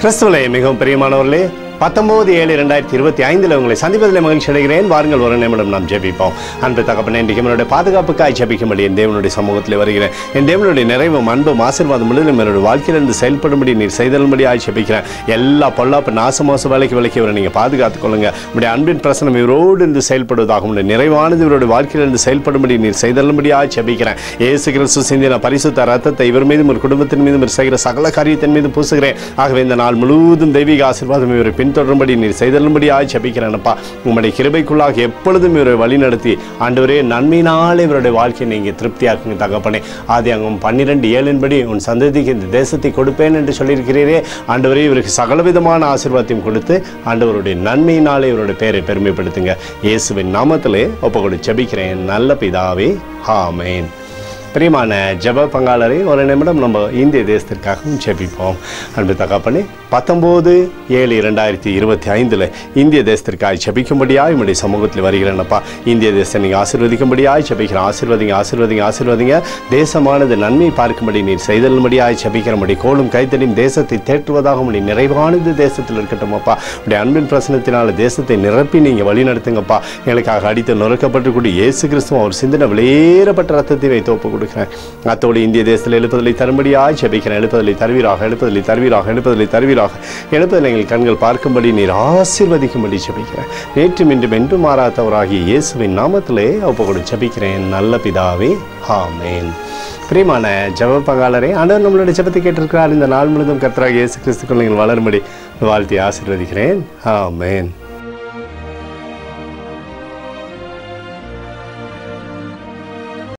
கிறிஸ்துவிலே மிகவும் பிரியமானவர்களே, 19/7/2025 உங்களை சந்திப்பதில் மகிழ்ச்சி அடைகிறேன். வாருங்கள், ஒரு நிமிடம் நாம் ஜெபிப்போம். அன்பு தகப்பனே, இன்றைக்கு என்னுடைய பாதுகாப்புக்காய் ஜெபிக்கும்படி என் தேவனுடைய சமூகத்தில் வருகிறேன். என் தேவனுடைய நிறைவும் அன்பும் ஆசீர்வாதம் முழுவதும் என்னுடைய வாழ்க்கையிலிருந்து செயல்படும்படி நீர் செய்தல்படியாய் ஜெபிக்கிறேன். எல்லா பொல்லாப்பு நாசமோச வேலைக்கு விலக்கி நீங்கள் பாதுகாத்துக் கொள்ளுங்க. உடைய அன்பின் பிரசனம் இவரோடு இருந்து செயல்படுவதாக உடைய நிறைவானது இவருடைய வாழ்க்கையிலிருந்து செயல்படும்படி நீர் செய்தல்படியாய் ஜெபிக்கிறேன். இயேசு கிறிஸ்து சிந்தின பரிசுத்த ரத்தத்தை இவர் மீதும் ஒரு குடும்பத்தின் மீதும் செய்கிற சகல காரியத்தின் மீது பூசுகிறேன். ஆகவே இந்த நாள் முழுவதும் தெய்வீக ஆசீர்வாதம் இவரை பின்தொடரும்படி நீர் செய்தலும்படியாய் ஜெபிக்கிறேனப்பா. உங்களுடைய கிருபைக்குள்ளாக எப்பொழுதும் இவரை வழி நடத்தி ஆண்டவரே நன்மையினாலே இவருடைய வாழ்க்கையை நீங்கள் திருப்தியாக்குங்க தகப்பனே. ஆதியாகமம் 12:7 உன் சந்ததிக்கு இந்த தேசத்தை கொடுப்பேன் என்று சொல்லியிருக்கிறீரே. ஆண்டவரே இவருக்கு சகலவிதமான ஆசீர்வாதத்தையும் கொடுத்து ஆண்டவருடைய நன்மையினாலே இவருடைய பெயரை பெருமைப்படுத்துங்க. இயேசுவின் நாமத்திலே ஒப்புக்கொடு ஜெபிக்கிறேன் நல்ல பிதாவே, ஆமென். பிரியமான ஜெப பங்காளரை ஒரு நிமிடம் நம்ம இந்திய தேசத்திற்காகவும் ஜெபிப்போம். அன்பு தகப்பனே, 19/7/2025 இந்திய தேசத்திற்காக ஜெபிக்கும்படியாய் உங்களுடைய சமூகத்தில் வருகிறேனப்பா. இந்திய தேசத்தை நீங்கள் ஆசீர்வதிக்கும்படியாய் ஜெபிக்கிறேன். ஆசீர்வதிங்க. தேசமானது நன்மை பார்க்கும்படி நீர் செய்தலும்படியாய் ஜெபிக்கிறபடி கோலும் கைத்தடியும் தேசத்தை தேற்றுவதாக உடைய நிறைவானது தேசத்தில் இருக்கட்டும் அப்பா. உடைய அன்பின் பிரசனத்தினால் தேசத்தை நிரப்பி நீங்கள் வழி நடத்துங்கப்பா. எங்களுக்காக அடித்து நொறுக்கப்பட்டுக்கூடிய இயேசு கிறிஸ்துவ அவர் சிந்தனை வெளியேறப்பட்ட ரத்தத்தை வைத்து ஒப்பு கொடுக்கிறேன். அத்தோடு இந்திய தேசத்தில் எழுப்புதலை தரும்படியாய் ஜெபிக்கிறேன். எழுப்புதலை தருவீராக எழுப்புதலை எங்கள் கண்கள் பார்க்கும்படி நீர் ஆசீர்வதிக்கும்படி ஜெபிக்கிறேன். நேற்றும் இன்றும் என்றும் மாறாதவராகிய இயேசுவின் நாமத்திலே ஒப்புக்கொடு ஜெபிக்கிறேன் நல்ல பிதாவே, ஆமென். பிரியமான ஜெப பங்காளரே, ஆண்டவர் நம்மளுடைய ஜெபத்தை கேட்டிருக்கிறார். இந்த நாள் முழுவதும் கர்த்தராகிய இயேசு கிறிஸ்துக்குள் நீங்கள் வளரும்படி வாழ்த்தி ஆசீர்வதிக்கிறேன். ஆமென்.